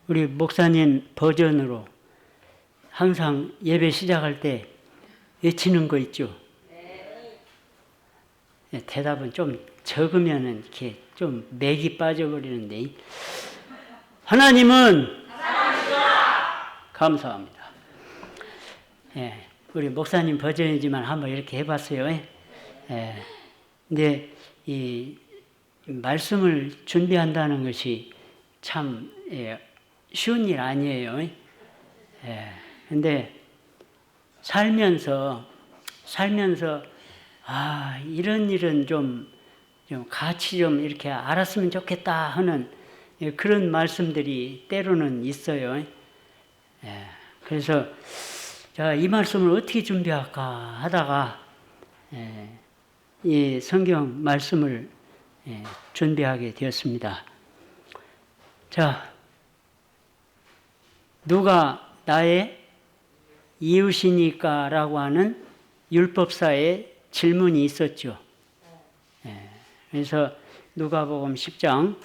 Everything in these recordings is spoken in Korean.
우리 목사님 버전으로 항상 예배 시작할 때 외치는 거 있죠? 네, 대답은 좀 적으면은 이렇게 좀 맥이 빠져버리는데, 하나님은 감사합니다. 예, 우리 목사님 버전이지만 한번 이렇게 해봤어요. 예, 근데 이 말씀을 준비한다는 것이 참 쉬운 일 아니에요. 예, 근데 살면서 이런 일은 좀 같이 좀 이렇게 알았으면 좋겠다 하는 그런 말씀들이 때로는 있어요. 예, 그래서 자, 이 말씀을 어떻게 준비할까 하다가 이 성경 말씀을 준비하게 되었습니다. 자, 누가 나의 이웃이니까 라고 하는 율법사의 질문이 있었죠. 그래서 누가복음 10장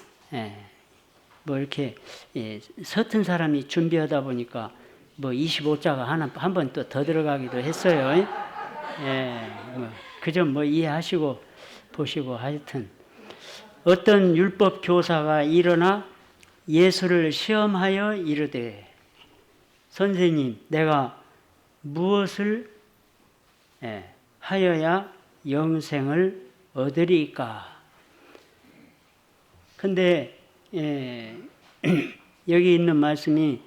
뭐 이렇게 서툰 사람이 준비하다 보니까 뭐 25자가 한 번 또 더 들어가기도 했어요. 그 점 뭐 이해하시고 보시고 하여튼 어떤 율법 교사가 일어나 예수를 시험하여 이르되 선생님 내가 무엇을 하여야 영생을 얻으리까? 근데 여기 있는 말씀이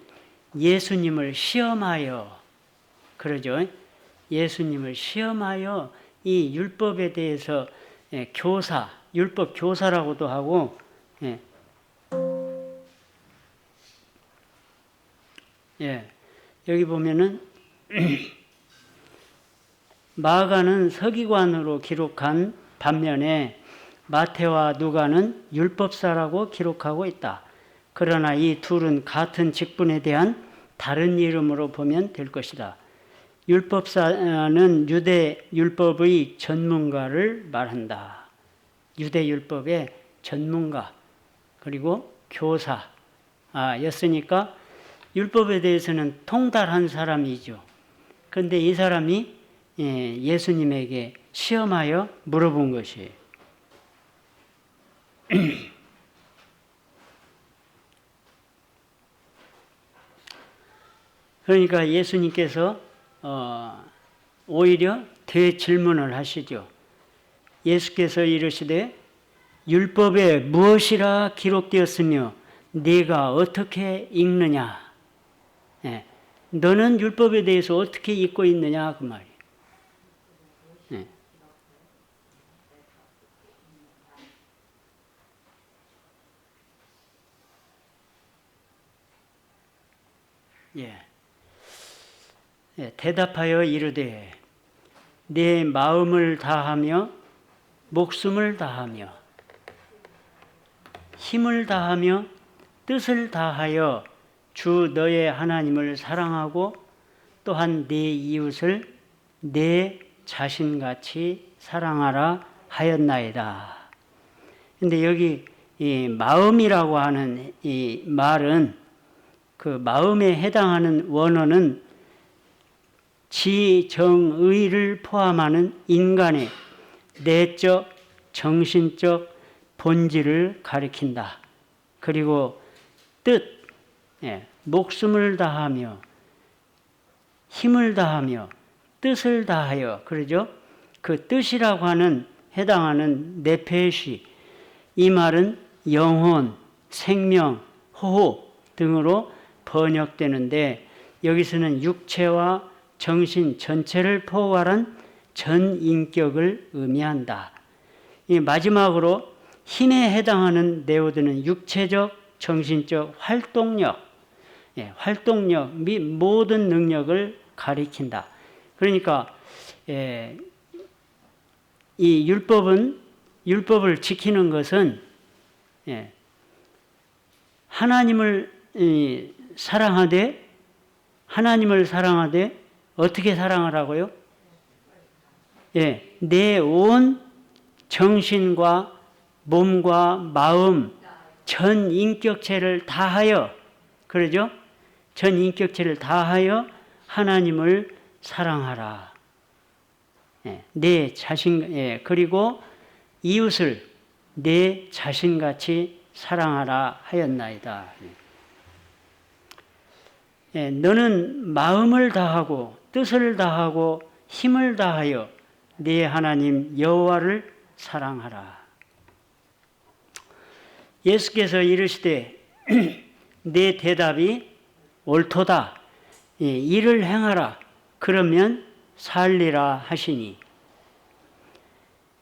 예수님을 시험하여 그러죠. 예수님을 시험하여 이 율법에 대해서 교사, 율법 교사라고도 하고 여기 보면은 마가는 서기관으로 기록한 반면에 마태와 누가는 율법사라고 기록하고 있다. 그러나 이 둘은 같은 직분에 대한 다른 이름으로 보면 될 것이다. 율법사는 유대 율법의 전문가를 말한다. 유대 율법의 전문가 그리고 교사였으니까 율법에 대해서는 통달한 사람이죠. 그런데 이 사람이 예수님에게 시험하여 물어본 것이에요. 그러니까 예수님께서 오히려 대질문을 하시죠. 예수께서 이르시되 율법에 무엇이라 기록되었으며 네가 어떻게 읽느냐? 너는 율법에 대해서 어떻게 읽고 있느냐 그 말이에요. 대답하여 이르되 내 마음을 다하며 목숨을 다하며 힘을 다하며 뜻을 다하여 주 너의 하나님을 사랑하고 또한 네 이웃을 내 자신같이 사랑하라 하였나이다. 근데 여기 이 마음이라고 하는 이 말은 그 마음에 해당하는 원어는 지정의를 포함하는 인간의 내적, 정신적 본질을 가리킨다. 그리고 뜻, 목숨을 다하며 힘을 다하며 뜻을 다하여 그러죠. 그 뜻이라고 하는 해당하는 네페시 이 말은 영혼, 생명, 호흡 등으로 번역되는데 여기서는 육체와 정신 전체를 포괄한 전인격을 의미한다. 이 마지막으로 힘에 해당하는 네오드는 육체적, 정신적 활동력, 활동력 및 모든 능력을 가리킨다. 그러니까 이 율법을 지키는 것은 하나님을 사랑하되 어떻게 사랑하라고요? 내 온 정신과 몸과 마음 전 인격체를 다하여 그러죠? 전 인격체를 다하여 하나님을 사랑하라. 내 자신, 그리고 이웃을 내 자신같이 사랑하라 하였나이다. 너는 마음을 다하고 뜻을 다하고 힘을 다하여 네 하나님 여호와를 사랑하라. 예수께서 이르시되 내 대답이 옳도다. 이를 행하라. 그러면 살리라 하시니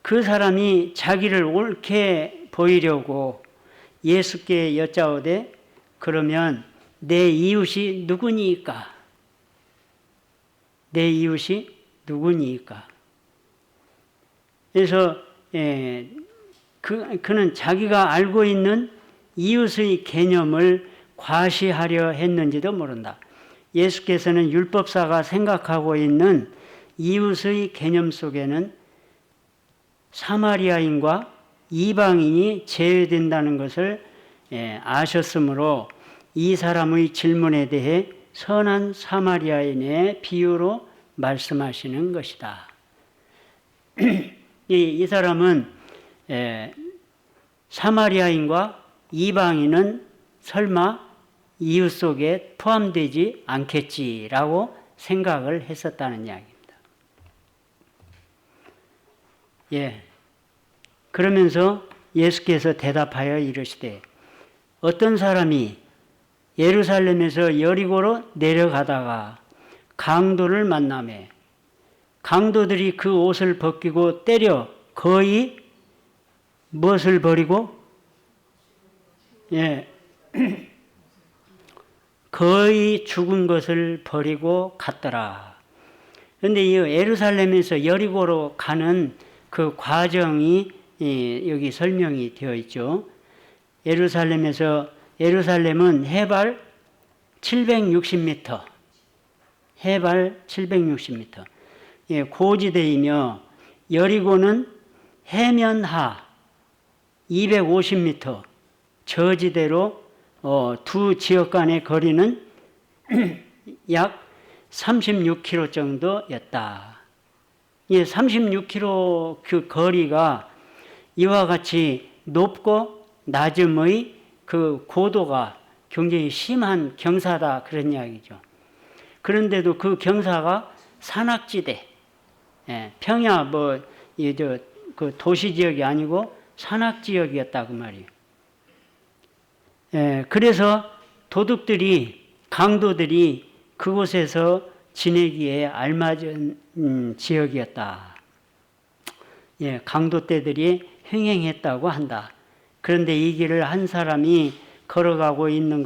그 사람이 자기를 옳게 보이려고 예수께 여짜오되 그러면 내 이웃이 누구니이까? 내 이웃이 누구니이까? 그래서 그는 자기가 알고 있는 이웃의 개념을 과시하려 했는지도 모른다. 예수께서는 율법사가 생각하고 있는 이웃의 개념 속에는 사마리아인과 이방인이 제외된다는 것을 아셨으므로 이 사람의 질문에 대해 선한 사마리아인의 비유로 말씀하시는 것이다. 이 사람은 사마리아인과 이방인은 설마 이웃 속에 포함되지 않겠지라고 생각을 했었다는 이야기입니다. 그러면서 예수께서 대답하여 이르시되 어떤 사람이 예루살렘에서 여리고로 내려가다가 강도를 만나매 강도들이 그 옷을 벗기고 때려 거의 무엇을 버리고? 거의 죽은 것을 버리고 갔더라. 그런데 이 예루살렘에서 여리고로 가는 그 과정이 여기 설명이 되어 있죠. 예루살렘은 해발 760m, 해발 760m, 고지대이며 여리고는 해면하 250m, 저지대로 두 지역 간의 거리는 약 36km 정도였다. 36km 그 거리가 이와 같이 높고 낮음의 그 고도가 굉장히 심한 경사다 그런 이야기죠. 그런데도 그 경사가 산악지대, 평야 그 도시 지역이 아니고 산악 지역이었다 그 말이에요. 그래서 도둑들이 강도들이 그곳에서 지내기에 알맞은 지역이었다. 강도떼들이 횡행했다고 한다. 그런데 이 길을 한 사람이 걸어가고 있는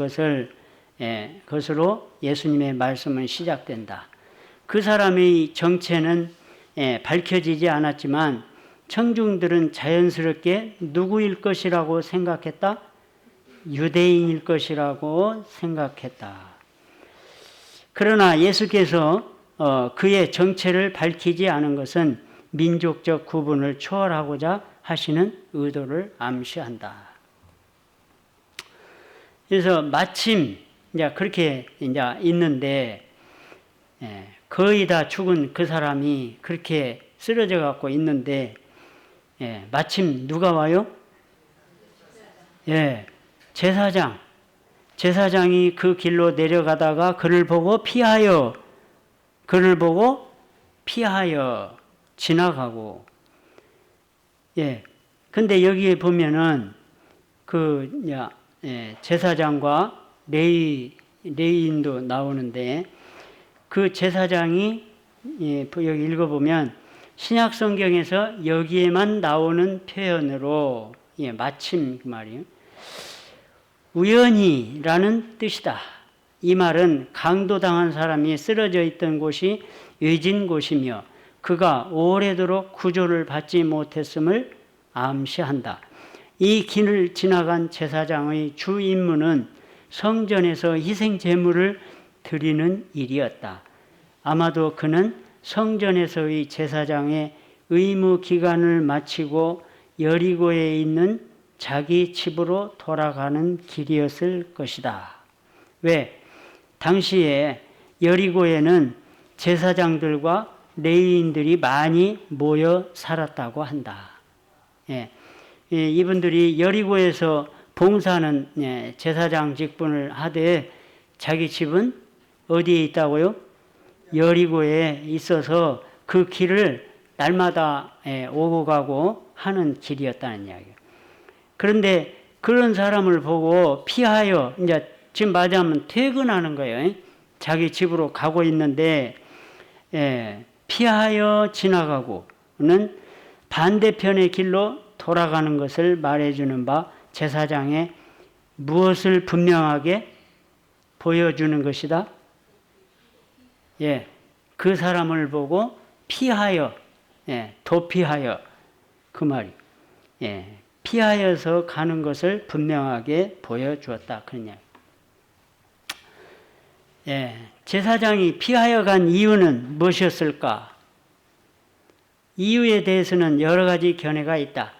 것으로 예수님의 말씀은 시작된다. 그 사람의 정체는 밝혀지지 않았지만 청중들은 자연스럽게 누구일 것이라고 생각했다? 유대인일 것이라고 생각했다. 그러나 예수께서 그의 정체를 밝히지 않은 것은 민족적 구분을 초월하고자 하시는 의도를 암시한다. 그래서 마침 이제 그렇게 이제 있는데 거의 다 죽은 그 사람이 그렇게 쓰러져 갖고 있는데 마침 누가 와요? 제사장이 그 길로 내려가다가 그를 보고 피하여 지나가고. 근데 여기에 보면은 제사장과 레위인도 나오는데 그 제사장이 여기 읽어보면 신약 성경에서 여기에만 나오는 표현으로 마침 그 말이에요. 우연히라는 뜻이다. 이 말은 강도당한 사람이 쓰러져 있던 곳이 외진 곳이며 그가 오래도록 구조를 받지 못했음을 암시한다. 이 길을 지나간 제사장의 주 임무는 성전에서 희생 제물을 드리는 일이었다. 아마도 그는 성전에서의 제사장의 의무 기간을 마치고 여리고에 있는 자기 집으로 돌아가는 길이었을 것이다. 왜? 당시에 여리고에는 제사장들과 레위인들이 많이 모여 살았다고 한다. 예. 이분들이 여리고에서 봉사하는 제사장 직분을 하되 자기 집은 어디에 있다고요? 여리고에 있어서 그 길을 날마다 오고 가고 하는 길이었다는 이야기예요. 그런데 그런 사람을 보고 피하여 이제 지금 말하자면 퇴근하는 거예요. 자기 집으로 가고 있는데 피하여 지나가고는 반대편의 길로 돌아가는 것을 말해주는 바 제사장의 무엇을 분명하게 보여주는 것이다? 그 사람을 보고 피하여, 도피하여, 그 말이. 피하여서 가는 것을 분명하게 보여주었다. 그런 이야기. 제사장이 피하여 간 이유는 무엇이었을까? 이유에 대해서는 여러 가지 견해가 있다.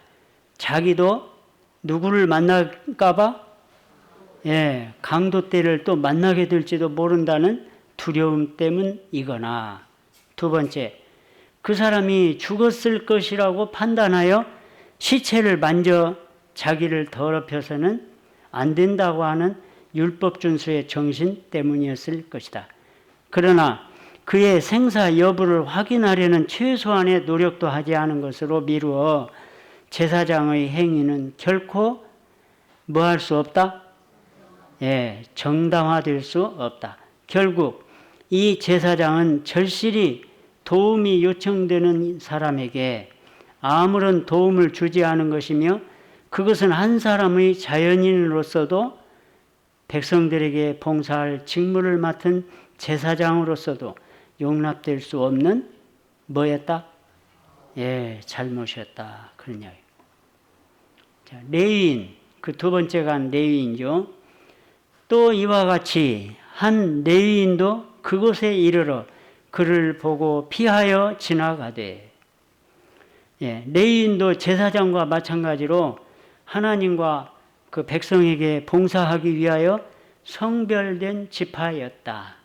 자기도 누구를 만날까봐 강도 때를 또 만나게 될지도 모른다는 두려움 때문이거나, 두 번째, 그 사람이 죽었을 것이라고 판단하여 시체를 만져 자기를 더럽혀서는 안 된다고 하는 율법 준수의 정신 때문이었을 것이다. 그러나 그의 생사 여부를 확인하려는 최소한의 노력도 하지 않은 것으로 미루어 제사장의 행위는 결코 뭐 할 수 없다? 정당화될 수 없다. 결국 이 제사장은 절실히 도움이 요청되는 사람에게 아무런 도움을 주지 않은 것이며, 그것은 한 사람의 자연인으로서도 백성들에게 봉사할 직무를 맡은 제사장으로서도 용납될 수 없는 뭐였다? 잘못이었다. 그런 이야기. 자, 레위인, 그 두 번째가 레위인이죠. 또 이와 같이 한 레위인도 그곳에 이르러 그를 보고 피하여 지나가되, 레위인도 제사장과 마찬가지로 하나님과 그 백성에게 봉사하기 위하여 성별된 지파였다.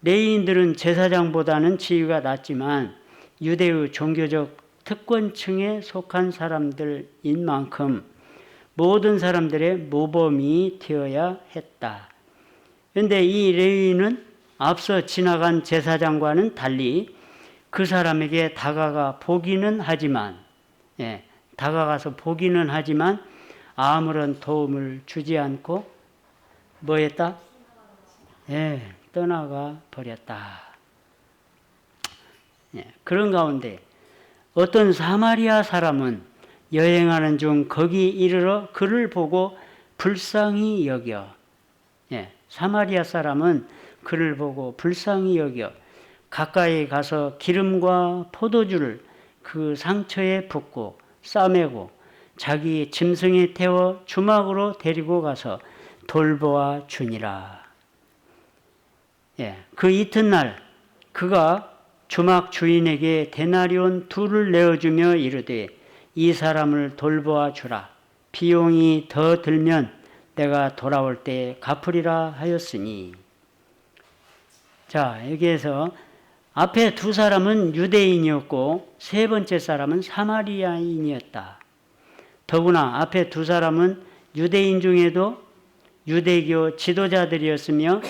레위인들은 제사장보다는 지위가 낮지만 유대의 종교적 특권층에 속한 사람들인 만큼 모든 사람들의 모범이 되어야 했다. 그런데 이 레위인은 앞서 지나간 제사장과는 달리 그 사람에게 다가가서 보기는 하지만 아무런 도움을 주지 않고 뭐했다? 떠나가 버렸다. 그런 가운데 어떤 사마리아 사람은 여행하는 중 거기 이르러 그를 보고 불쌍히 여겨. 사마리아 사람은 그를 보고 불쌍히 여겨 가까이 가서 기름과 포도주를 그 상처에 붓고 싸매고 자기 짐승에 태워 주막으로 데리고 가서 돌보아 주니라. 그 이튿날 그가 주막 주인에게 데나리온 2를 내어주며 이르되 이 사람을 돌보아 주라. 비용이 더 들면 내가 돌아올 때 갚으리라 하였으니. 자, 여기에서 앞에 2 사람은 유대인이었고 세 번째 사람은 사마리아인이었다. 더구나 앞에 2 사람은 유대인 중에도 유대교 지도자들이었으며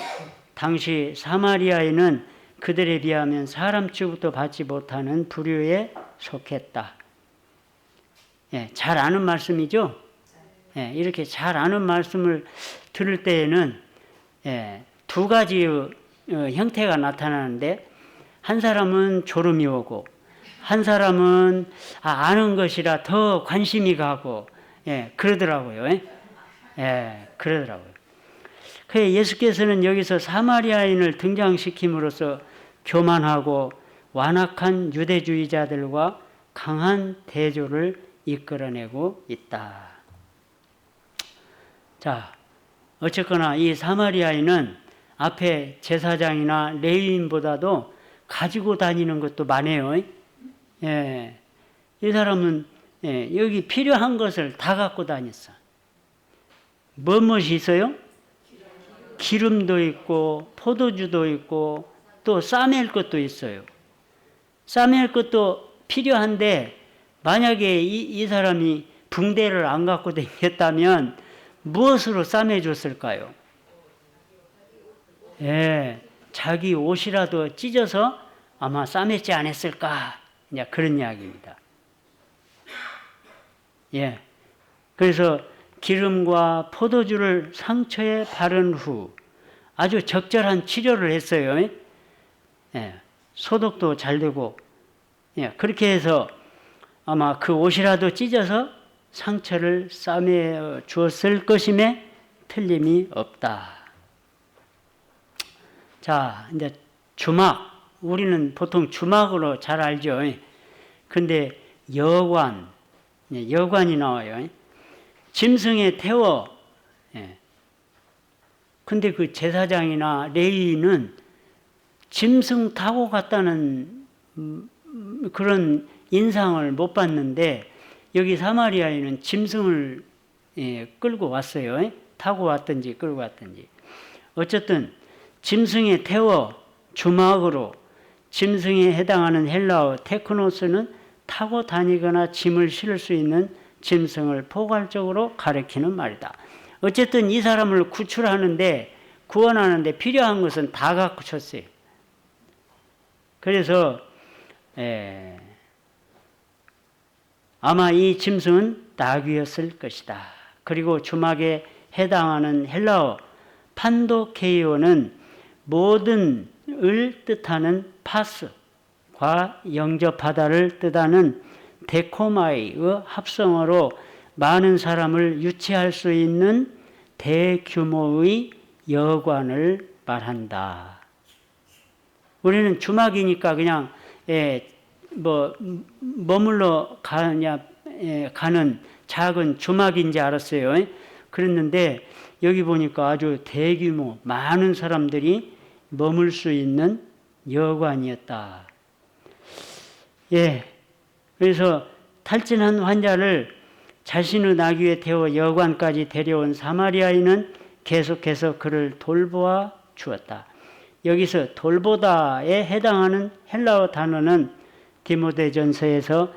당시 사마리아인은 그들에 비하면 사람 취급도 받지 못하는 부류에 속했다. 잘 아는 말씀이죠? 이렇게 잘 아는 말씀을 들을 때에는 2 가지의 형태가 나타나는데, 한 사람은 졸음이 오고 한 사람은 아는 것이라 더 관심이 가고 그러더라고요. 그러더라고요. 그래서 예수께서는 여기서 사마리아인을 등장시킴으로써 교만하고 완악한 유대주의자들과 강한 대조를 이끌어내고 있다. 자, 어쨌거나 이 사마리아인은 앞에 제사장이나 레위인보다도 가지고 다니는 것도 많아요. 이 사람은 여기 필요한 것을 다 갖고 다녔어. 무엇이 있어요? 기름도 있고 포도주도 있고 또 싸맬 것도 있어요. 싸맬 것도 필요한데 만약에 이 사람이 붕대를 안 갖고 다녔다면 무엇으로 싸매줬을까요? 예, 자기 옷이라도 찢어서 아마 싸맸지 않았을까? 이제 그런 이야기입니다. 예, 그래서 기름과 포도주를 상처에 바른 후 아주 적절한 치료를 했어요. 예, 소독도 잘 되고, 예, 그렇게 해서 아마 그 옷이라도 찢어서 상처를 싸매 주었을 것임에 틀림이 없다. 자, 이제 주막. 우리는 보통 주막으로 잘 알죠. 근데 여관이 나와요. 짐승에 태워. 근데 그 제사장이나 레위인은 짐승 타고 갔다는 그런 인상을 못 받는데 여기 사마리아인은 짐승을 끌고 왔어요. 타고 왔든지 끌고 왔든지. 어쨌든 짐승에 태워 주막으로 짐승에 해당하는 헬라어 테크노스는 타고 다니거나 짐을 실을 수 있는 짐승을 포괄적으로 가리키는 말이다. 어쨌든 이 사람을 구출하는데 구원하는데 필요한 것은 다 갖추었어요. 그래서 아마 이 짐승은 나귀였을 것이다. 그리고 주막에 해당하는 헬라어 판도케이오는 모든을 뜻하는 파스과 영접하다를 뜻하는 데코마이의 합성어로 많은 사람을 유치할 수 있는 대규모의 여관을 말한다. 우리는 주막이니까 그냥 머물러 가는 작은 주막인지 알았어요. 그랬는데 여기 보니까 아주 대규모 많은 사람들이 머물 수 있는 여관이었다. 예, 그래서 탈진한 환자를 자신의 나귀에 태워 여관까지 데려온 사마리아인은 계속해서 그를 돌보아 주었다. 여기서 돌보다에 해당하는 헬라어 단어는 디모데전서에서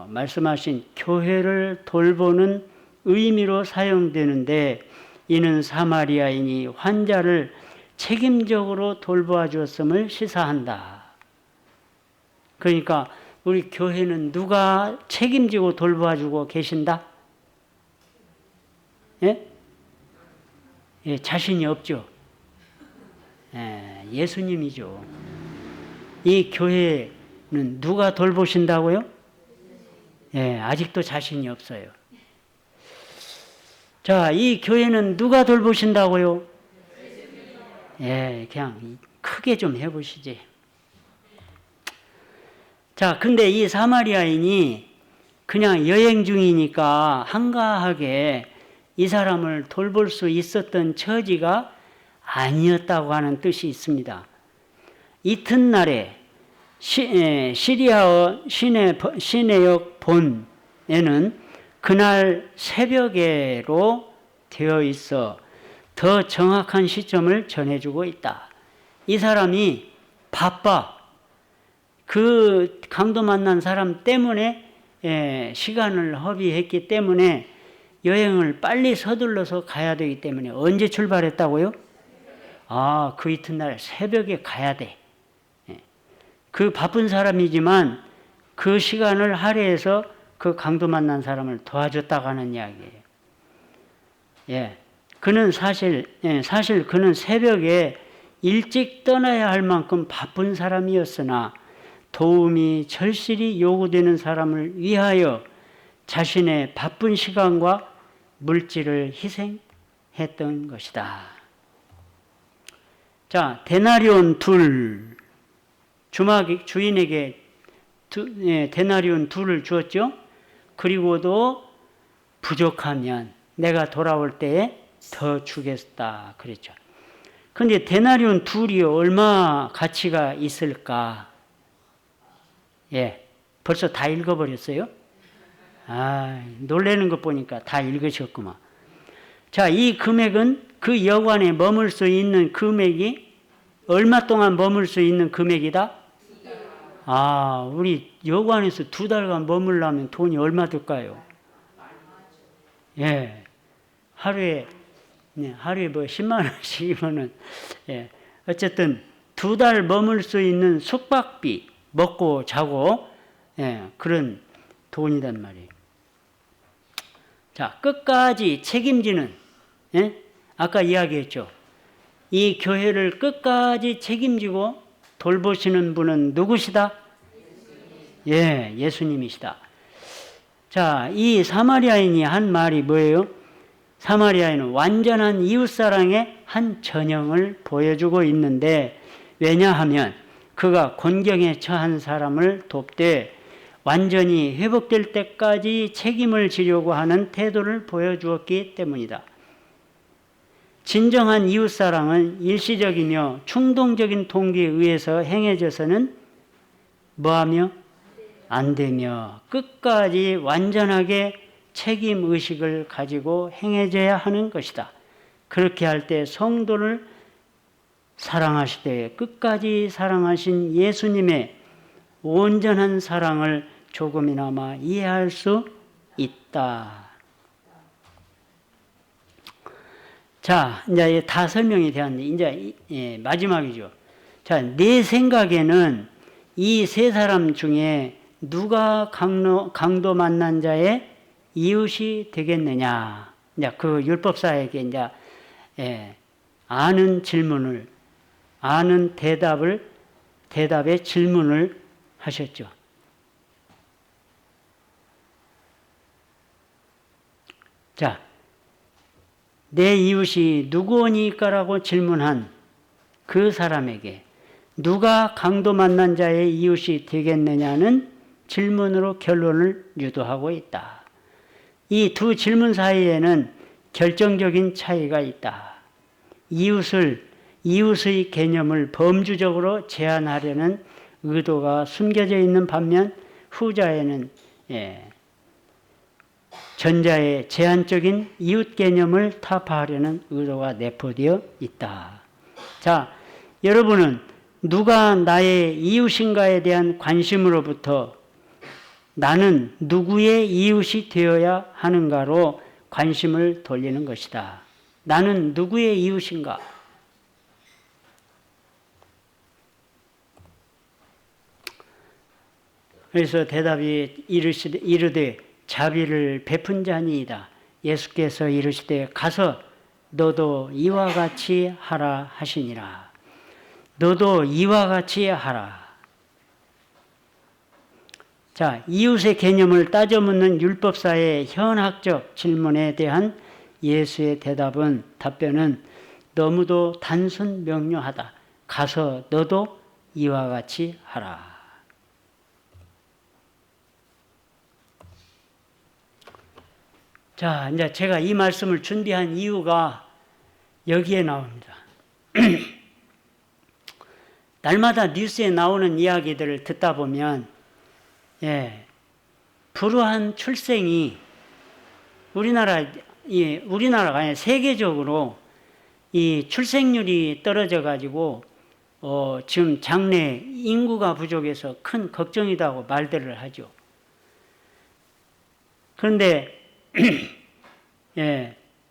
말씀하신 교회를 돌보는 의미로 사용되는데 이는 사마리아인이 환자를 책임적으로 돌보아 주었음을 시사한다. 그러니까 우리 교회는 누가 책임지고 돌보아 주고 계신다? 예? 예, 자신이 없죠. 예수님이죠. 이 교회는 누가 돌보신다고요? 예, 아직도 자신이 없어요. 자, 이 교회는 누가 돌보신다고요? 예, 그냥 크게 좀 해보시지. 자, 근데 이 사마리아인이 그냥 여행 중이니까 한가하게 이 사람을 돌볼 수 있었던 처지가 아니었다고 하는 뜻이 있습니다. 이튿날에 시리아어 시내역 본에는 그날 새벽에로 되어 있어 더 정확한 시점을 전해주고 있다. 이 사람이 바빠. 그 강도 만난 사람 때문에 시간을 허비했기 때문에 여행을 빨리 서둘러서 가야 되기 때문에 언제 출발했다고요? 아, 그 이튿날 새벽에 가야 돼. 그 바쁜 사람이지만 그 시간을 할애해서 그 강도 만난 사람을 도와줬다고 하는 이야기예요. 예. 그는 사실 그는 새벽에 일찍 떠나야 할 만큼 바쁜 사람이었으나 도움이 절실히 요구되는 사람을 위하여 자신의 바쁜 시간과 물질을 희생했던 것이다. 자, 데나리온 둘, 주인에게 데나리온 둘을 주었죠. 그리고도 부족하면 내가 돌아올 때에 더 주겠다 그랬죠. 그런데 데나리온 둘이 얼마 가치가 있을까? 예, 벌써 다 읽어버렸어요. 아, 놀라는 것 보니까 다 읽으셨구만. 자, 이 금액은 그 여관에 머물 수 있는 금액이 얼마 동안 머물 수 있는 금액이다? 우리 여관에서 2달간 머물려면 돈이 얼마 들까요? 예. 하루에 뭐 10만 원씩이면은, 예. 어쨌든 2달 머물 수 있는 숙박비, 먹고 자고, 예. 그런 돈이란 말이에요. 자, 끝까지 책임지는, 예? 아까 이야기했죠. 이 교회를 끝까지 책임지고 돌보시는 분은 누구시다? 예, 예수님이시다. 자, 이 사마리아인이 한 말이 뭐예요? 사마리아인은 완전한 이웃사랑의 한 전형을 보여주고 있는데, 왜냐하면 그가 곤경에 처한 사람을 돕되 완전히 회복될 때까지 책임을 지려고 하는 태도를 보여주었기 때문이다. 진정한 이웃사랑은 일시적이며 충동적인 동기에 의해서 행해져서는 뭐하며? 안 되며 끝까지 완전하게 책임의식을 가지고 행해져야 하는 것이다. 그렇게 할 때 성도를 사랑하시되 끝까지 사랑하신 예수님의 온전한 사랑을 조금이나마 이해할 수 있다. 자, 이제 다 설명이 되었는데, 이제 마지막이죠. 자, 내 생각에는 이 세 사람 중에 누가 강도 만난 자의 이웃이 되겠느냐. 이제 그 율법사에게 이제, 아는 대답의 질문을 하셨죠. 자, 내 이웃이 누구니까라고 질문한 그 사람에게 누가 강도 만난 자의 이웃이 되겠느냐는 질문으로 결론을 유도하고 있다. 이 두 질문 사이에는 결정적인 차이가 있다. 이웃의 개념을 범주적으로 제한하려는 의도가 숨겨져 있는 반면 후자에는 전자의 제한적인 이웃 개념을 타파하려는 의도가 내포되어 있다. 자, 여러분은 누가 나의 이웃인가에 대한 관심으로부터 나는 누구의 이웃이 되어야 하는가로 관심을 돌리는 것이다. 나는 누구의 이웃인가? 그래서 대답이 이르되 자비를 베푼 자니이다. 예수께서 이르시되 가서 너도 이와 같이 하라 하시니라. 너도 이와 같이 하라. 자, 이웃의 개념을 따져 묻는 율법사의 현학적 질문에 대한 예수의 답변은 너무도 단순 명료하다. 가서 너도 이와 같이 하라. 자, 이제 제가 이 말씀을 준비한 이유가 여기에 나옵니다. 날마다 뉴스에 나오는 이야기들을 듣다 보면, 불우한 출생이 우리나라가 아니라 세계적으로 이 출생률이 떨어져가지고, 지금 장래 인구가 부족해서 큰 걱정이라고 말들을 하죠. 그런데,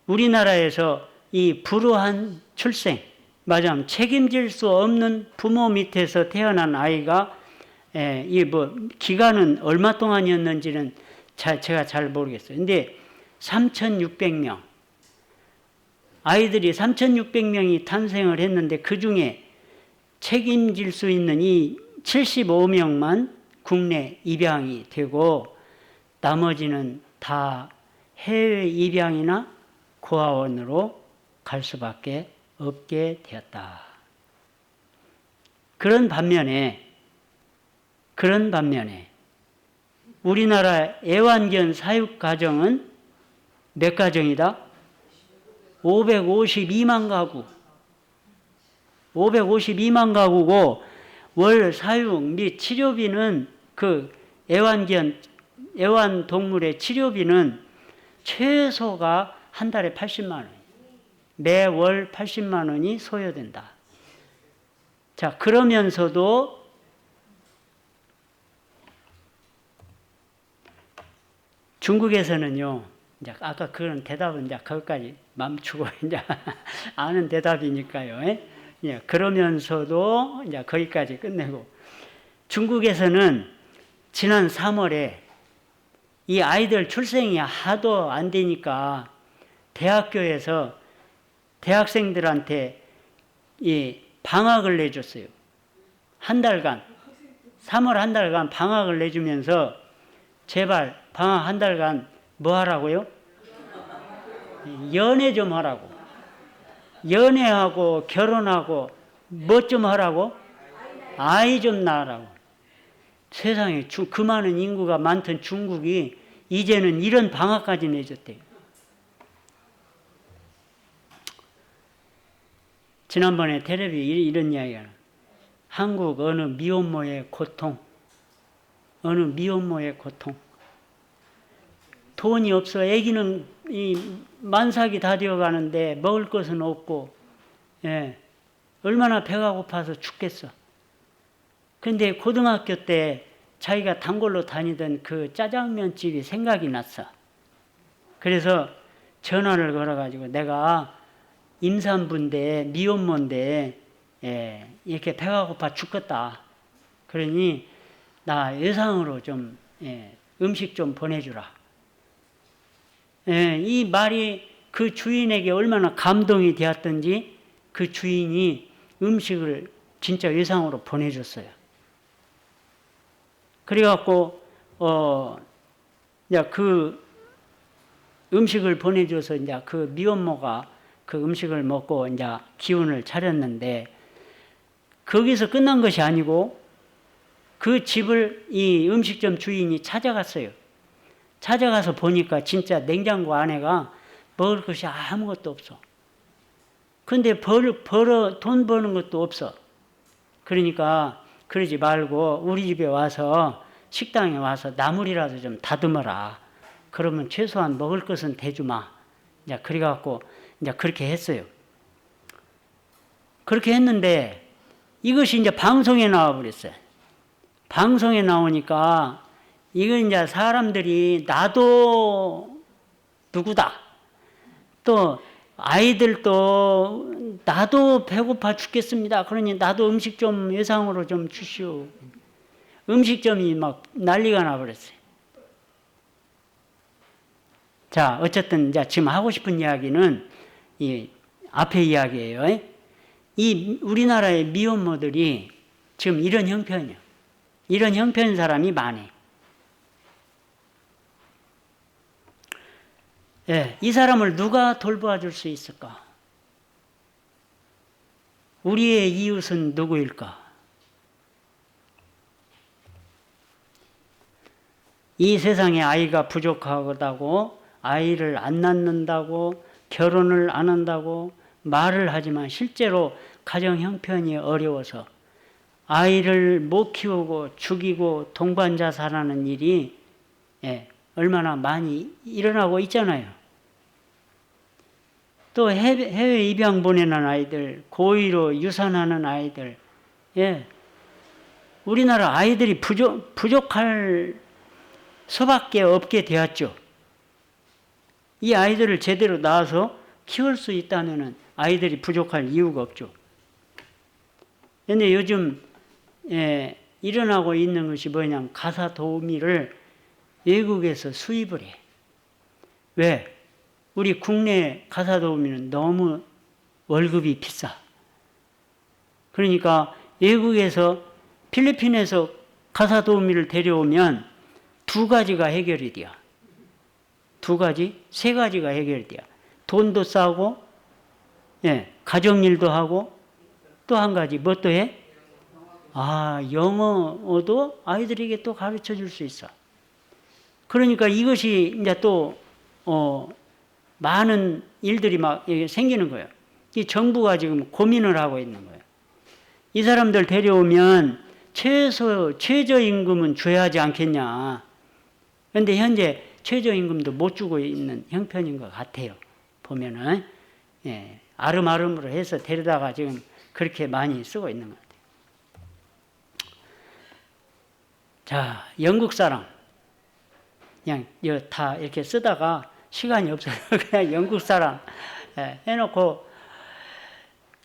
우리나라에서 이 불우한 출생, 맞아, 책임질 수 없는 부모 밑에서 태어난 아이가, 기간은 얼마 동안이었는지는 제가 잘 모르겠어요. 근데 3,600명, 아이들이 3,600명이 탄생을 했는데 그 중에 책임질 수 있는 이 75명만 국내 입양이 되고 나머지는 다 해외 입양이나 고아원으로 갈 수밖에 없게 되었다. 그런 반면에 우리나라 애완견 사육 가정은 몇 가정이다? 552만 가구. 552만 가구고 월 사육 및 치료비는 그 애완동물의 치료비는 최소가 한 달에 80만 원. 매월 80만 원이 소요된다. 자, 그러면서도 중국에서는요, 이제 아까 그런 대답은 이제 거기까지 멈추고 이제 아는 대답이니까요. 예, 그러면서도 이제 거기까지 끝내고, 중국에서는 지난 3월에 이 아이들 출생이 하도 안 되니까 대학교에서 대학생들한테 이 방학을 내줬어요. 한 달간, 3월 한 달간 방학을 내주면서 제발 방학 한 달간 뭐 하라고요? 연애 좀 하라고. 연애하고 결혼하고 뭐 좀 하라고? 아이 좀 낳으라고. 세상에 그 많은 인구가 많던 중국이 이제는 이런 방학까지 내줬대요. 지난번에 텔레비 이런 이야기가 한국 어느 미혼모의 고통, 어느 미혼모의 고통. 돈이 없어. 애기는 이 만삭이 다 되어가는데 먹을 것은 없고, 예, 얼마나 배가 고파서 죽겠어. 근데 고등학교 때 자기가 단골로 다니던 그 짜장면집이 생각이 났어. 그래서 전화를 걸어가지고 내가 임산부인데 미혼모인데 이렇게 배가 고파 죽겠다. 그러니 나 예상으로 좀 음식 좀 보내주라. 이 말이 그 주인에게 얼마나 감동이 되었던지 그 주인이 음식을 진짜 예상으로 보내줬어요. 그래갖고 이제 그 음식을 보내줘서 이제 그 미혼모가 그 음식을 먹고 이제 기운을 차렸는데 거기서 끝난 것이 아니고 그 집을 이 음식점 주인이 찾아갔어요. 찾아가서 보니까 진짜 냉장고 안에가 먹을 것이 아무것도 없어. 근데 돈 버는 것도 없어. 그러니까 그러지 말고 우리 집에 와서 식당에 와서 나물이라도 좀 다듬어라. 그러면 최소한 먹을 것은 대주마. 이제 그래갖고 이제 그렇게 했어요. 그렇게 했는데 이것이 이제 방송에 나와 버렸어요. 방송에 나오니까 이건 이제 사람들이 나도 누구다. 또 아이들도 나도 배고파 죽겠습니다. 그러니 나도 음식 좀 예상으로 좀 주시오. 음식점이 막 난리가 나버렸어요. 자, 어쨌든 이제 지금 하고 싶은 이야기는 이 앞에 이야기예요. 이 우리나라의 미혼모들이 지금 이런 형편이에요. 이런 형편 사람이 많이. 이 사람을 누가 돌보아 줄 수 있을까? 우리의 이웃은 누구일까? 이 세상에 아이가 부족하다고, 아이를 안 낳는다고, 결혼을 안 한다고 말을 하지만 실제로 가정 형편이 어려워서 아이를 못 키우고 죽이고 동반자살하는 일이 얼마나 많이 일어나고 있잖아요. 또 해외 입양 보내는 아이들, 고의로 유산하는 아이들, 우리나라 아이들이 부족할 수밖에 없게 되었죠. 이 아이들을 제대로 낳아서 키울 수 있다면 아이들이 부족할 이유가 없죠. 그런데 요즘 일어나고 있는 것이 뭐냐면 가사 도우미를 외국에서 수입을 해. 왜? 우리 국내 가사 도우미는 너무 월급이 비싸. 그러니까 외국에서 필리핀에서 가사 도우미를 데려오면 두 가지가 해결이 돼요. 두 가지, 세 가지가 해결이 돼요. 돈도 싸고, 가정일도 하고, 또 한 가지, 뭐 또 해? 영어도 아이들에게 또 가르쳐 줄 수 있어. 그러니까 이것이 이제 또, 많은 일들이 막 생기는 거예요. 이 정부가 지금 고민을 하고 있는 거예요. 이 사람들 데려오면 최저임금은 줘야 하지 않겠냐. 그런데 현재 최저임금도 못 주고 있는 형편인 것 같아요. 보면은. 아름아름으로 해서 데려다가 지금 그렇게 많이 쓰고 있는 것 같아요. 자, 영국 사람. 그냥 다 이렇게 쓰다가 시간이 없어서 그냥 영국 사람 해놓고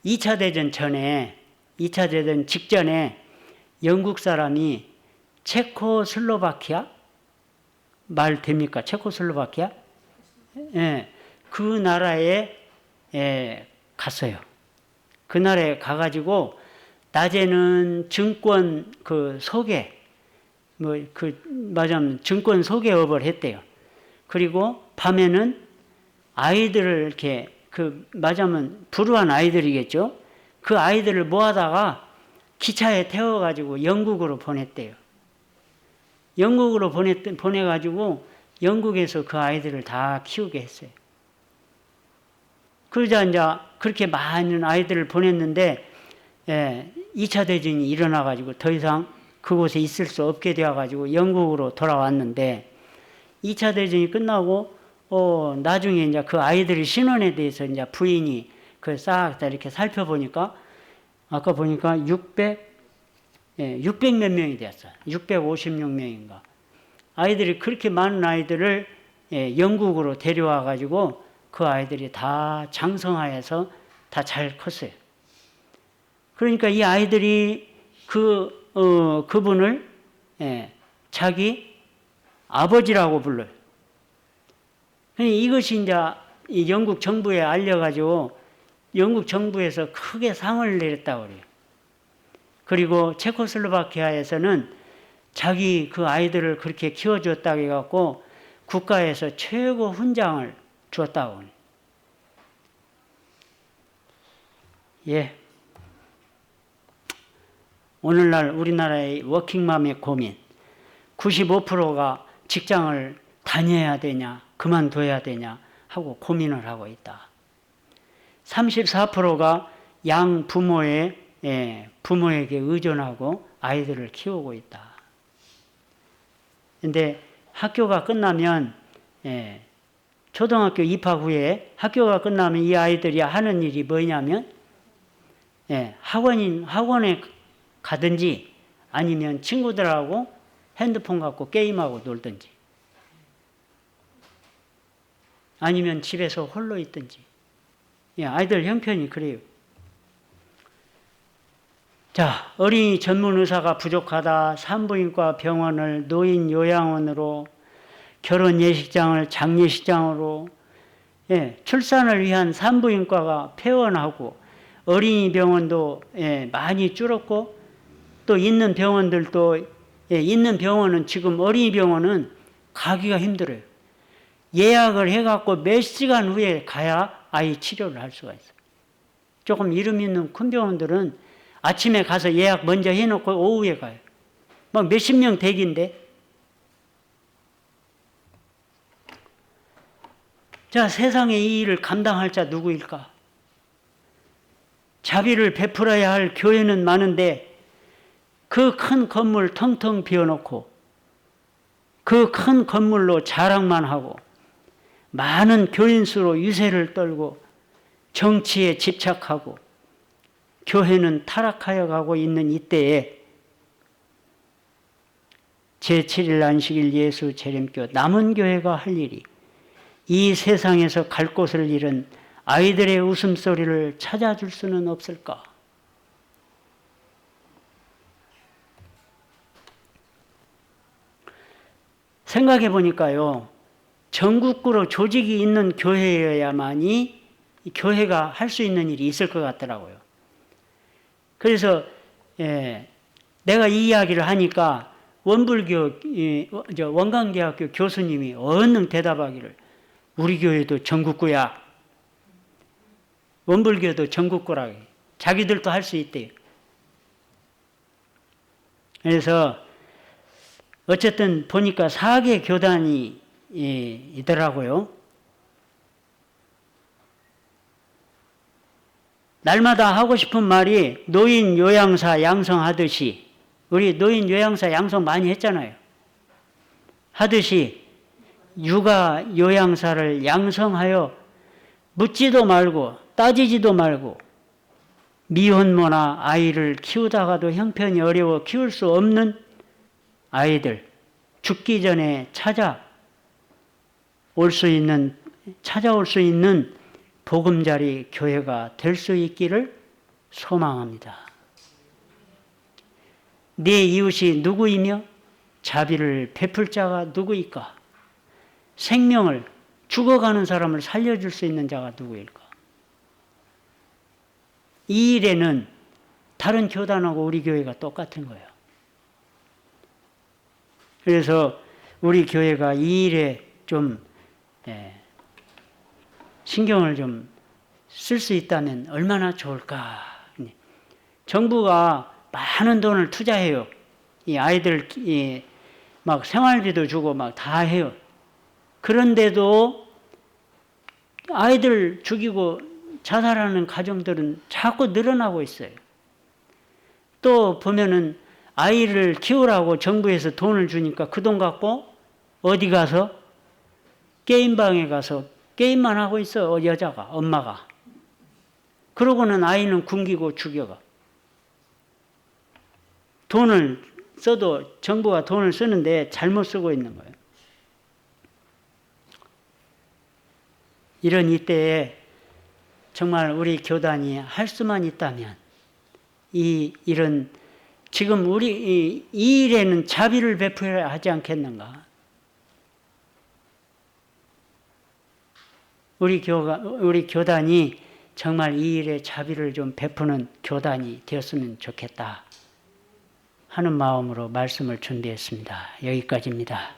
2차 대전 전에, 2차 대전 직전에 영국 사람이 체코슬로바키아? 말 됩니까? 체코슬로바키아? 예, 그 나라에 갔어요. 그 나라에 가가지고 낮에는 증권 소개, 맞으면 증권 소개업을 했대요. 그리고 밤에는 아이들을 이렇게 맞으면 불우한 아이들이겠죠. 그 아이들을 모아다가 기차에 태워가지고 영국으로 보냈대요. 영국으로 보내가지고 영국에서 그 아이들을 다 키우게 했어요. 그러자 이제 그렇게 많은 아이들을 보냈는데 2차 대전이 일어나가지고 더 이상 그곳에 있을 수 없게 되어가지고 영국으로 돌아왔는데 2차 대전이 끝나고 나중에 이제 그 아이들의 신원에 대해서 이제 부인이 싹 다 이렇게 살펴보니까 아까 보니까 600 몇 명이 되었어요. 656명인가. 아이들이 그렇게 많은 아이들을 영국으로 데려와 가지고 그 아이들이 다 장성하여서 다 잘 컸어요. 그러니까 이 아이들이 그분을 자기 아버지라고 불러요. 이것이 이제 영국 정부에 알려가지고 영국 정부에서 크게 상을 내렸다고 그래요. 그리고 체코슬로바키아에서는 자기 그 아이들을 그렇게 키워줬다고 해갖고 국가에서 최고 훈장을 주었다고 해요. 예. 오늘날 우리나라의 워킹맘의 고민 95%가 직장을 다녀야 되냐 그만둬야 되냐 하고 고민을 하고 있다. 34%가 양 부모에게 의존하고 아이들을 키우고 있다. 근데 학교가 끝나면 초등학교 입학 후에 학교가 끝나면 이 아이들이 하는 일이 뭐냐면 학원에 가든지 아니면 친구들하고 핸드폰 갖고 게임하고 놀든지 아니면 집에서 홀로 있든지 아이들 형편이 그래요. 자, 어린이 전문 의사가 부족하다. 산부인과 병원을 노인 요양원으로, 결혼 예식장을 장례식장으로, 출산을 위한 산부인과가 폐원하고 어린이 병원도 많이 줄었고 또 있는 병원들도 있는 병원은 지금 어린이 병원은 가기가 힘들어요. 예약을 해갖고 몇 시간 후에 가야 아이 치료를 할 수가 있어요. 조금 이름 있는 큰 병원들은 아침에 가서 예약 먼저 해놓고 오후에 가요. 막 몇십 명 대기인데. 자, 세상에 이 일을 감당할 자 누구일까? 자비를 베풀어야 할 교회는 많은데 그 큰 건물 텅텅 비워놓고 그 큰 건물로 자랑만 하고 많은 교인 수로 유세를 떨고 정치에 집착하고 교회는 타락하여 가고 있는 이때에 제7일 안식일 예수 재림교 남은 교회가 할 일이 이 세상에서 갈 곳을 잃은 아이들의 웃음소리를 찾아줄 수는 없을까? 생각해 보니까요, 전국구로 조직이 있는 교회여야만이 교회가 할 수 있는 일이 있을 것 같더라고요. 그래서 내가 이 이야기를 하니까 원광대학교 교수님이 얼른 대답하기를 우리 교회도 전국구야. 원불교도 전국구라고 해요. 자기들도 할 수 있대요. 그래서 어쨌든 보니까 4개 교단이 있더라고요. 날마다 하고 싶은 말이 노인 요양사 양성하듯이 우리 노인 요양사 양성 많이 했잖아요. 하듯이 육아 요양사를 양성하여 묻지도 말고 따지지도 말고 미혼모나 아이를 키우다가도 형편이 어려워 키울 수 없는 아이들, 죽기 전에 찾아올 수 있는 보금자리 교회가 될 수 있기를 소망합니다. 네 이웃이 누구이며 자비를 베풀 자가 누구일까? 생명을, 죽어가는 사람을 살려줄 수 있는 자가 누구일까? 이 일에는 다른 교단하고 우리 교회가 똑같은 거예요. 그래서 우리 교회가 이 일에 좀 신경을 좀 쓸 수 있다면 얼마나 좋을까. 정부가 많은 돈을 투자해요. 이 아이들 막 생활비도 주고 막 다 해요. 그런데도 아이들 죽이고 자살하는 가정들은 자꾸 늘어나고 있어요. 또 보면은 아이를 키우라고 정부에서 돈을 주니까 그 돈 갖고 어디 가서 게임방에 가서 게임만 하고 있어, 여자가, 엄마가. 그러고는 아이는 굶기고 죽여가. 돈을 써도 정부가 돈을 쓰는데 잘못 쓰고 있는 거예요. 이런 이때에 정말 우리 교단이 할 수만 있다면 이런 지금 우리 이 일에는 자비를 베풀어야 하지 않겠는가? 우리 교단이 정말 이 일에 자비를 좀 베푸는 교단이 되었으면 좋겠다 하는 마음으로 말씀을 준비했습니다. 여기까지입니다.